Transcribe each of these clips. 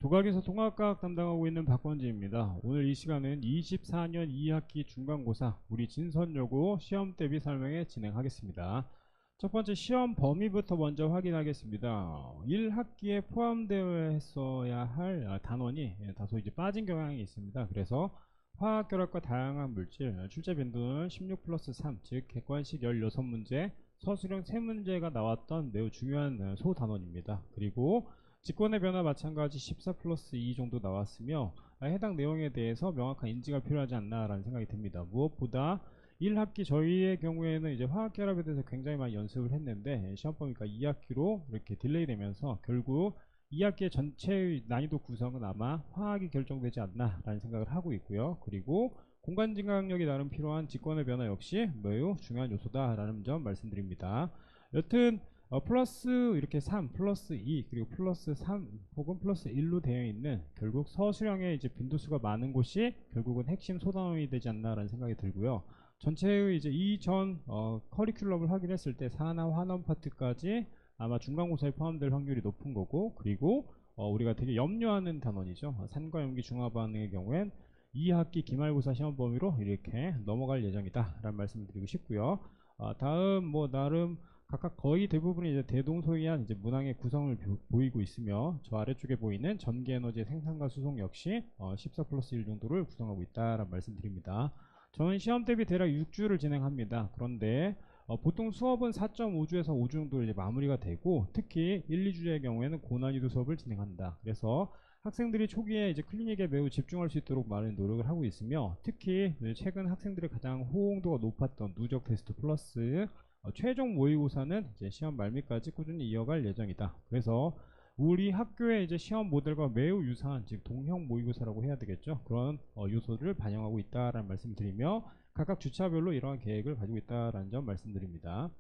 도각에서 통합과학 담당하고 있는 박건지입니다. 오늘 이 시간은 24년 2학기 중간고사 우리 진선여고 시험 대비 설명회 진행하겠습니다. 첫 번째 시험 범위부터 먼저 확인하겠습니다. 1학기에 포함되어 했어야 할 단원이 다소 이제 빠진 경향이 있습니다. 그래서 화학 결합과 다양한 물질 출제 빈도는 16 플러스 3, 즉 객관식 16문제, 서술형 3문제가 나왔던 매우 중요한 소단원입니다. 그리고 직권의 변화 마찬가지 14 플러스 2 정도 나왔으며 해당 내용에 대해서 명확한 인지가 필요하지 않나 라는 생각이 듭니다. 무엇보다 1학기 저희의 경우에는 이제 화학 결합에 대해서 굉장히 많이 연습을 했는데 시험 범위가 2학기로 이렇게 딜레이 되면서 결국 2학기의 전체 난이도 구성은 아마 화학이 결정되지 않나 라는 생각을 하고 있고요. 그리고 공간진강력이 나름 필요한 직권의 변화 역시 매우 중요한 요소다 라는 점 말씀드립니다. 여튼 플러스 이렇게 3, 플러스 2, 그리고 플러스 3 혹은 플러스 1로 되어 있는 결국 서술형의 이제 빈도수가 많은 곳이 결국은 핵심 소단원이 되지 않나 라는 생각이 들고요. 전체의 이제 이전 커리큘럼을 확인했을 때 산화 환원 파트까지 아마 중간고사에 포함될 확률이 높은 거고, 그리고 우리가 되게 염려하는 단원이죠. 산과 염기 중화 반응의 경우엔 2학기 기말고사 시험 범위로 이렇게 넘어갈 예정이다 라는 말씀을 드리고 싶고요. 다음 나름 각각 거의 대부분이 이제 대동소이한 이제 문항의 구성을 보이고 있으며 저 아래쪽에 보이는 전기에너지 생산과 수송 역시 14 플러스 1 정도를 구성하고 있다라는 말씀드립니다. 저는 시험 대비 대략 6주를 진행합니다. 그런데 보통 수업은 4.5주에서 5주 정도 이제 마무리가 되고, 특히 1, 2주의 경우에는 고난이도 수업을 진행한다. 그래서 학생들이 초기에 이제 클리닉에 매우 집중할 수 있도록 많은 노력을 하고 있으며, 특히 최근 학생들의 가장 호응도가 높았던 누적 테스트 플러스 최종 모의고사는 이제 시험 말미까지 꾸준히 이어갈 예정이다. 그래서 우리 학교의 이제 시험 모델과 매우 유사한, 즉 동형 모의고사라고 해야 되겠죠. 그런 요소를 반영하고 있다라는 말씀드리며 각각 주차별로 이러한 계획을 가지고 있다라는 점 말씀드립니다.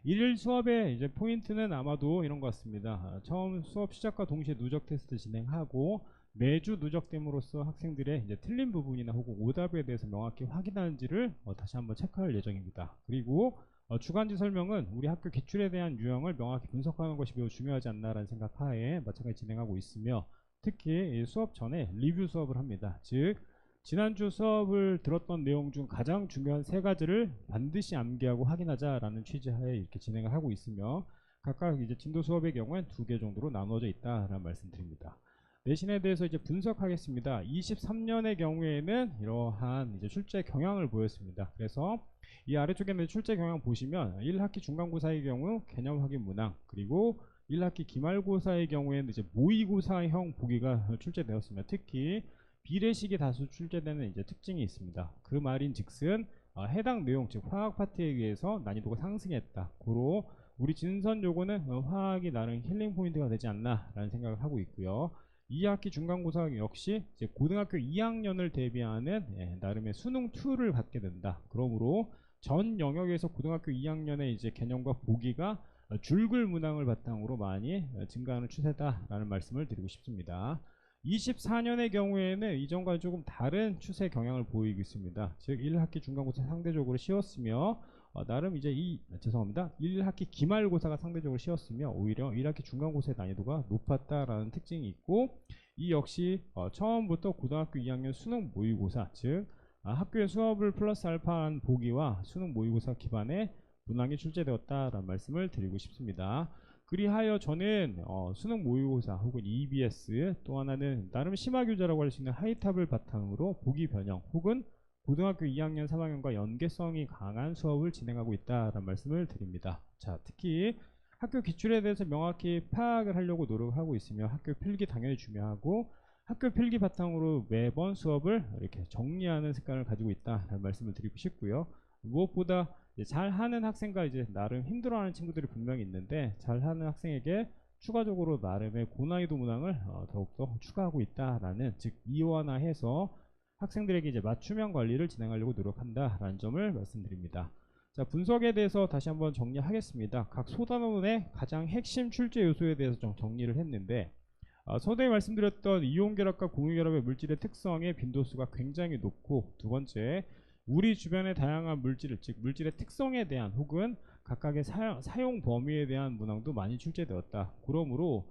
일일 수업의 이제 포인트는 아마도 이런 것 같습니다. 처음 수업 시작과 동시에 누적 테스트 진행하고 매주 누적됨으로써 학생들의 이제 틀린 부분이나 혹은 오답에 대해서 명확히 확인하는지를 다시 한번 체크할 예정입니다. 그리고 주간지 설명은 우리 학교 기출에 대한 유형을 명확히 분석하는 것이 매우 중요하지 않나라는 생각하에 마찬가지 진행하고 있으며, 특히 수업 전에 리뷰 수업을 합니다. 즉 지난주 수업을 들었던 내용 중 가장 중요한 3가지를 반드시 암기하고 확인하자라는 취지하에 이렇게 진행을 하고 있으며, 각각 이제 진도 수업의 경우엔 2개 정도로 나누어져 있다라는 말씀드립니다. 내신에 대해서 이제 분석하겠습니다. 23년의 경우에는 이러한 이제 출제 경향을 보였습니다. 그래서 이 아래쪽에는 출제 경향 보시면 1학기 중간고사의 경우 개념 확인 문항, 그리고 1학기 기말고사의 경우에는 이제 모의고사형 보기가 출제되었으며, 특히 비례식이 다수 출제되는 이제 특징이 있습니다. 그 말인 즉슨 해당 내용, 즉 화학 파트에 의해서 난이도가 상승했다. 고로 우리 진선 요거는 화학이 나름 힐링 포인트가 되지 않나 라는 생각을 하고 있고요. 2학기 중간고사 역시 이제 고등학교 2학년을 대비하는 나름의 수능 2를 갖게 된다. 그러므로 전 영역에서 고등학교 2학년의 이제 개념과 보기가 줄글 문항을 바탕으로 많이 증가하는 추세다라는 말씀을 드리고 싶습니다. 24년의 경우에는 이전과 조금 다른 추세 경향을 보이고 있습니다. 즉 1학기 중간고사 상대적으로 쉬웠으며 나름 이제 1학기 기말고사가 상대적으로 쉬웠으며 오히려 1학기 중간고사의 난이도가 높았다라는 특징이 있고, 이 역시 처음부터 고등학교 2학년 수능 모의고사, 즉 학교의 수업을 플러스 알파한 보기와 수능 모의고사 기반의 문항이 출제되었다라는 말씀을 드리고 싶습니다. 그리하여 저는 수능 모의고사 혹은 EBS, 또 하나는 나름 심화교재라고 할 수 있는 하이탑을 바탕으로 보기 변형 혹은 고등학교 2학년 3학년과 연계성이 강한 수업을 진행하고 있다는 말씀을 드립니다. 자, 특히 학교 기출에 대해서 명확히 파악을 하려고 노력을 하고 있으며 학교 필기 당연히 중요하고, 학교 필기 바탕으로 매번 수업을 이렇게 정리하는 습관을 가지고 있다는 말씀을 드리고 싶고요. 무엇보다 잘하는 학생과 이제 나름 힘들어하는 친구들이 분명히 있는데, 잘하는 학생에게 추가적으로 나름의 고난이도 문항을 더욱더 추가하고 있다라는, 즉 이완화해서 학생들에게 이제 맞춤형 관리를 진행하려고 노력한다라는 점을 말씀드립니다. 자, 분석에 대해서 다시 한번 정리하겠습니다. 각 소단원의 가장 핵심 출제 요소에 대해서 좀 정리를 했는데, 서두에 말씀드렸던 이온결합과 공유결합의 물질의 특성의 빈도수가 굉장히 높고, 두 번째 우리 주변의 다양한 물질, 즉 물질의 특성에 대한 혹은 각각의 사용 범위에 대한 문항도 많이 출제되었다. 그러므로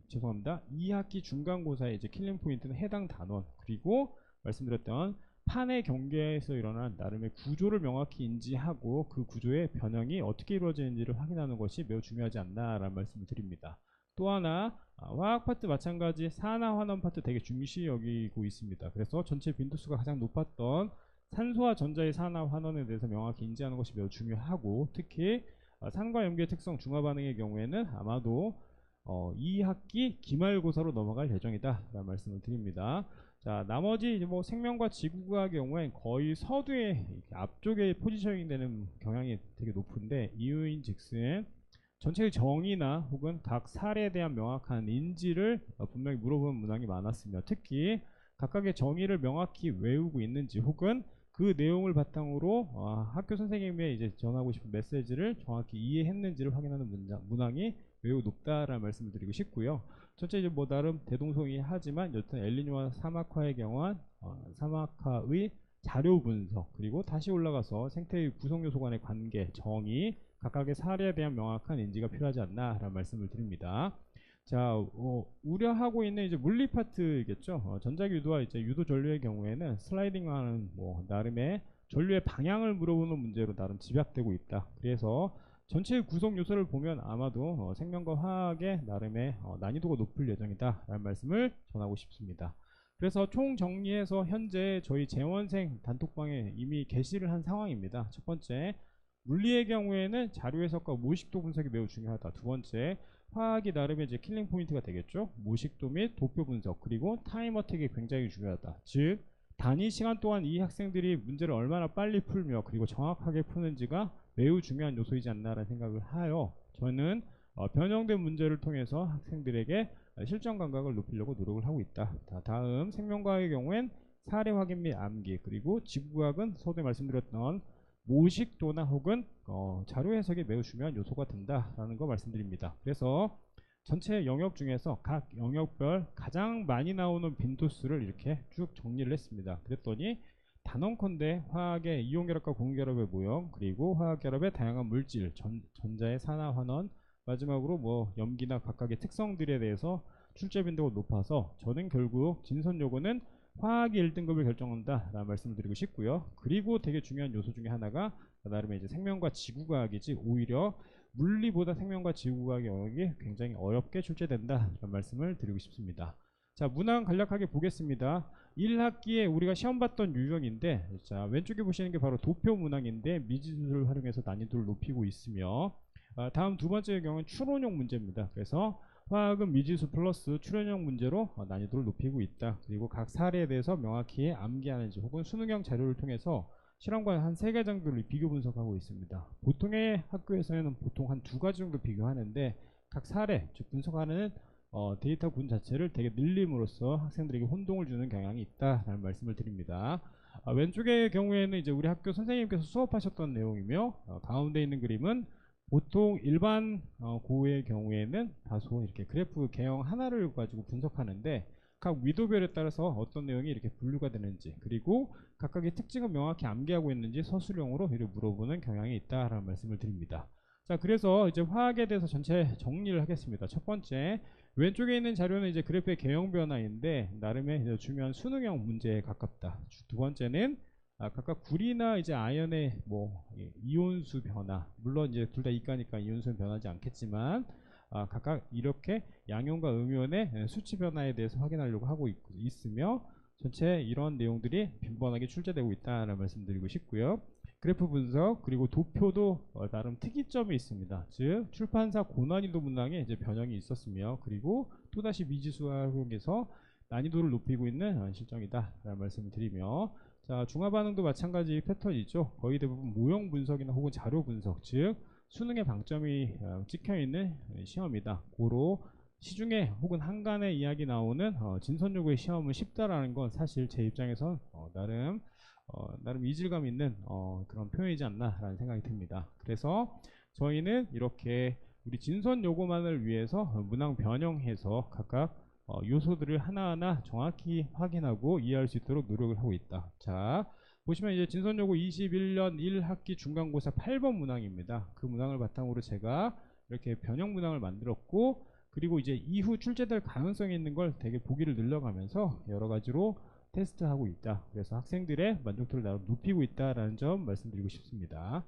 죄송합니다. 2학기 중간고사의 이제 킬링 포인트는 해당 단원, 그리고 말씀드렸던 판의 경계에서 일어난 나름의 구조를 명확히 인지하고 그 구조의 변형이 어떻게 이루어지는지를 확인하는 것이 매우 중요하지 않나라는 말씀을 드립니다. 또 하나, 화학 파트 마찬가지 산화 환원 파트 되게 중시 여기고 있습니다. 그래서 전체 빈도수가 가장 높았던 산소와 전자의 산화 환원에 대해서 명확히 인지하는 것이 매우 중요하고, 특히 산과 염기의 특성 중화 반응의 경우에는 아마도 2학기 기말고사로 넘어갈 예정이다 라는 말씀을 드립니다. 자, 나머지 이제 뭐 생명과 지구과의 경우엔 거의 서두에 앞쪽에 포지셔닝 되는 경향이 되게 높은데, 이유인 즉슨 전체의 정의나 혹은 각 사례에 대한 명확한 인지를 분명히 물어보는 문항이 많았으며, 특히 각각의 정의를 명확히 외우고 있는지 혹은 그 내용을 바탕으로 학교 선생님의 이제 전하고 싶은 메시지를 정확히 이해했는지를 확인하는 문항이 매우 높다라는 말씀을 드리고 싶고요. 전체 이제 뭐 나름 대동소이하지만 여튼 엘니뇨와 사막화의 경우는 사막화의 자료 분석, 그리고 다시 올라가서 생태의 구성 요소 간의 관계, 정의, 각각의 사례에 대한 명확한 인지가 필요하지 않나라는 말씀을 드립니다. 자, 우려하고 있는 이제 물리 파트겠죠. 전자기 유도와 이제 유도 전류의 경우에는 슬라이딩하는 뭐 나름의 전류의 방향을 물어보는 문제로 나름 집약되고 있다. 그래서 전체 구성 요소를 보면 아마도 생명과 화학의 나름의 난이도가 높을 예정이다 라는 말씀을 전하고 싶습니다. 그래서 총 정리해서 현재 저희 재원생 단톡방에 이미 게시를 한 상황입니다. 첫 번째, 물리의 경우에는 자료 해석과 모식도 분석이 매우 중요하다. 두 번째, 화학이 나름의 이제 킬링 포인트가 되겠죠. 모식도 및 도표 분석, 그리고 타임 어택이 굉장히 중요하다. 즉 단위 시간 동안 이 학생들이 문제를 얼마나 빨리 풀며 그리고 정확하게 푸는지가 매우 중요한 요소이지 않나라는 생각을 하여 저는 변형된 문제를 통해서 학생들에게 실전 감각을 높이려고 노력을 하고 있다. 다음 생명과학의 경우엔 사례 확인 및 암기, 그리고 지구과학은 서두에 말씀드렸던 모식도나 혹은 자료 해석이 매우 중요한 요소가 된다라는 거 말씀드립니다. 그래서 전체 영역 중에서 각 영역별 가장 많이 나오는 빈도수를 이렇게 쭉 정리를 했습니다. 그랬더니 단언컨대 화학의 이온결합과 고온결합의 모형, 그리고 화학결합의 다양한 물질, 전자의 산화 환원, 마지막으로 뭐 염기나 각각의 특성들에 대해서 출제 빈도가 높아서 저는 결국 진선 요구는 화학이 1등급을 결정한다 라는 말씀을 드리고 싶고요. 그리고 되게 중요한 요소 중에 하나가 나름의 이제 생명과 지구과학이지, 오히려 물리보다 생명과 지구과학 영역이 굉장히 어렵게 출제된다 라는 말씀을 드리고 싶습니다. 자, 문항 간략하게 보겠습니다. 1학기에 우리가 시험 봤던 유형인데, 자, 왼쪽에 보시는 게 바로 도표 문항인데 미지수를 활용해서 난이도를 높이고 있으며, 다음 두 번째 경우는 추론형 문제입니다. 그래서 화학은 미지수 플러스 추론형 문제로 난이도를 높이고 있다. 그리고 각 사례에 대해서 명확히 암기하는지 혹은 수능형 자료를 통해서 실험과 한 3개 정도를 비교 분석하고 있습니다. 보통의 학교에서는 보통 한 2가지 정도 비교하는데, 각 사례, 즉 분석하는 데이터 군 자체를 되게 늘림으로써 학생들에게 혼동을 주는 경향이 있다라는 말씀을 드립니다. 왼쪽의 경우에는 이제 우리 학교 선생님께서 수업하셨던 내용이며, 가운데 있는 그림은 보통 일반 고의 경우에는 다소 이렇게 그래프 개형 하나를 가지고 분석하는데, 각 위도별에 따라서 어떤 내용이 이렇게 분류가 되는지, 그리고 각각의 특징을 명확히 암기하고 있는지 서술형으로 이를 물어보는 경향이 있다라는 말씀을 드립니다. 자, 그래서 이제 화학에 대해서 전체 정리를 하겠습니다. 첫 번째, 왼쪽에 있는 자료는 이제 그래프의 개형 변화인데 나름의 중요한 수능형 문제에 가깝다. 두 번째는 각각 구리나 이제 아연의 뭐 이온수 변화, 물론 이제 둘 다 이가니까 이온수는 변하지 않겠지만 각각 이렇게 양용과 음연의 수치 변화에 대해서 확인하려고 하고 있으며, 전체 이런 내용들이 빈번하게 출제되고 있다는 말씀드리고 싶고요. 그래프 분석 그리고 도표도 나름 특이점이 있습니다. 즉 출판사 고난이도 문항에 이제 변형이 있었으며, 그리고 또다시 미지수화 활용해서 난이도를 높이고 있는 실정이다 라는 말씀을 드리며, 자, 중화 반응도 마찬가지 패턴이죠. 거의 대부분 모형 분석이나 혹은 자료 분석, 즉 수능의 방점이 찍혀있는 시험이다. 고로 시중에 혹은 한간에 이야기 나오는 진선요구의 시험은 쉽다라는 건 사실 제 입장에선 나름 이질감 있는 그런 표현이지 않나라는 생각이 듭니다. 그래서 저희는 이렇게 우리 진선요구만을 위해서 문항 변형해서 각각 요소들을 하나하나 정확히 확인하고 이해할 수 있도록 노력을 하고 있다. 자, 보시면 이제 진선요구 21년 1학기 중간고사 8번 문항입니다. 그 문항을 바탕으로 제가 이렇게 변형 문항을 만들었고, 그리고 이제 이후 출제될 가능성이 있는 걸 되게 보기를 늘려가면서 여러 가지로 테스트하고 있다. 그래서 학생들의 만족도를 나름 높이고 있다라는 점 말씀드리고 싶습니다.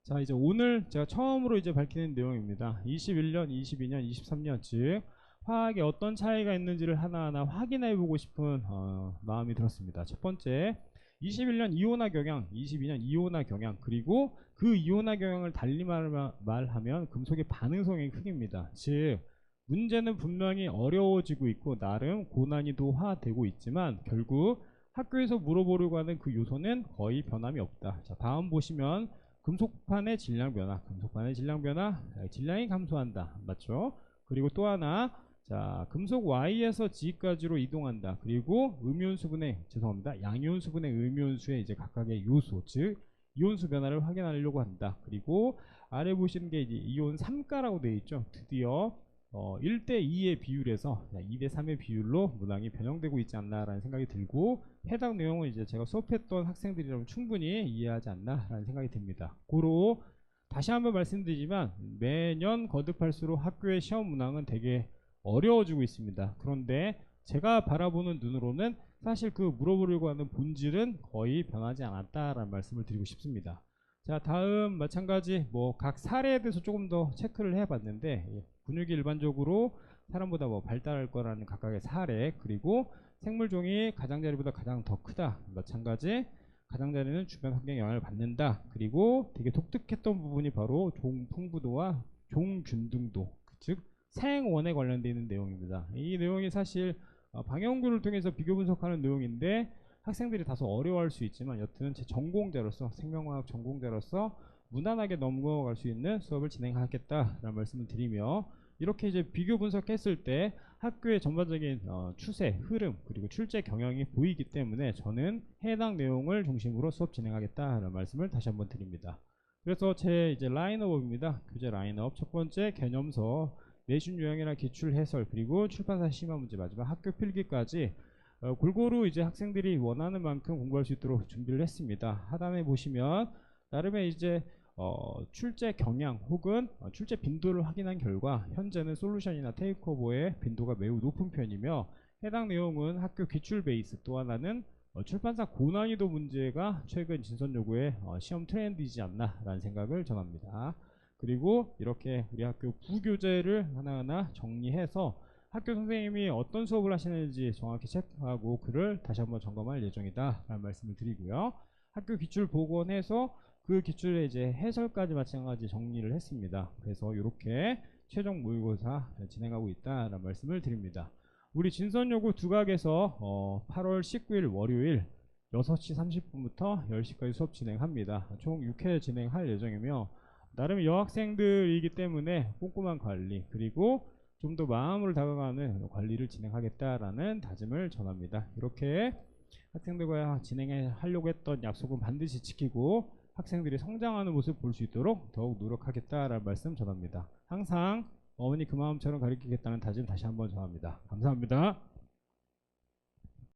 자, 이제 오늘 제가 처음으로 이제 밝히는 내용입니다. 21년, 22년, 23년 즉 화학에 어떤 차이가 있는지를 하나하나 확인해 보고 싶은 마음이 들었습니다. 첫 번째, 21년 이온화 경향, 22년 이온화 경향, 그리고 그 이온화 경향을 달리 말하면 금속의 반응성의 크기입니다. 즉 문제는 분명히 어려워지고 있고 나름 고난이도화되고 있지만 결국 학교에서 물어보려고 하는 그 요소는 거의 변함이 없다. 자, 다음 보시면 금속판의 질량 변화, 금속판의 질량 변화, 질량이 감소한다. 맞죠? 그리고 또 하나, 자, 금속 Y에서 G까지로 이동한다. 그리고 양이온수분의 음이온수의 이제 각각의 요소, 즉 이온수 변화를 확인하려고 한다. 그리고 아래 보시는 게 이제 이온 3가라고 되어 있죠. 드디어 1대2의 비율에서 2대3의 비율로 문항이 변형되고 있지 않나라는 생각이 들고, 해당 내용은 이제 제가 수업했던 학생들이라면 충분히 이해하지 않나라는 생각이 듭니다. 고로 다시 한번 말씀드리지만 매년 거듭할수록 학교의 시험 문항은 되게 어려워지고 있습니다. 그런데 제가 바라보는 눈으로는 사실 그 물어보려고 하는 본질은 거의 변하지 않았다라는 말씀을 드리고 싶습니다. 자, 다음 마찬가지 각 사례에 대해서 조금 더 체크를 해봤는데, 근육이 일반적으로 사람보다 발달할 거라는 각각의 사례, 그리고 생물종이 가장자리보다 가장 더 크다, 마찬가지 가장자리는 주변 환경에 영향을 받는다, 그리고 되게 독특했던 부분이 바로 종 풍부도와 종 균등도, 즉 생원에 관련되어 있는 내용입니다. 이 내용이 사실 방해연구를 통해서 비교 분석하는 내용인데 학생들이 다소 어려워할 수 있지만 여튼 제 전공자로서, 생명과학 전공자로서 무난하게 넘어갈 수 있는 수업을 진행하겠다라는 말씀을 드리며, 이렇게 이제 비교 분석했을 때 학교의 전반적인 추세, 흐름, 그리고 출제 경향이 보이기 때문에 저는 해당 내용을 중심으로 수업 진행하겠다라는 말씀을 다시 한번 드립니다. 그래서 제 이제 라인업입니다. 교재 라인업. 첫 번째 개념서, 내신 유형이나 기출 해설, 그리고 출판사 심화 문제, 마지막 학교 필기까지 골고루 이제 학생들이 원하는 만큼 공부할 수 있도록 준비를 했습니다. 하단에 보시면 나름의 이제 출제 경향 혹은 출제 빈도를 확인한 결과 현재는 솔루션이나 테이크오버의 빈도가 매우 높은 편이며, 해당 내용은 학교 기출 베이스, 또 하나는 출판사 고난이도 문제가 최근 진선 요구의 시험 트렌드이지 않나 라는 생각을 전합니다. 그리고 이렇게 우리 학교 부교재를 하나하나 정리해서 학교 선생님이 어떤 수업을 하시는지 정확히 체크하고 글을 다시 한번 점검할 예정이다 라는 말씀을 드리고요. 학교 기출 복원해서 그 기출의 이제 해설까지 마찬가지 정리를 했습니다. 그래서 이렇게 최종 모의고사 진행하고 있다라는 말씀을 드립니다. 우리 진선요구 두각에서 8월 19일 월요일 6시 30분부터 10시까지 수업 진행합니다. 총 6회 진행할 예정이며, 나름 여학생들이기 때문에 꼼꼼한 관리, 그리고 좀 더 마음으로 다가가는 관리를 진행하겠다라는 다짐을 전합니다. 이렇게 학생들과 진행하려고 했던 약속은 반드시 지키고 학생들이 성장하는 모습을 볼 수 있도록 더욱 노력하겠다라는 말씀 전합니다. 항상 어머니 그 마음처럼 가르치겠다는 다짐 다시 한번 전합니다. 감사합니다.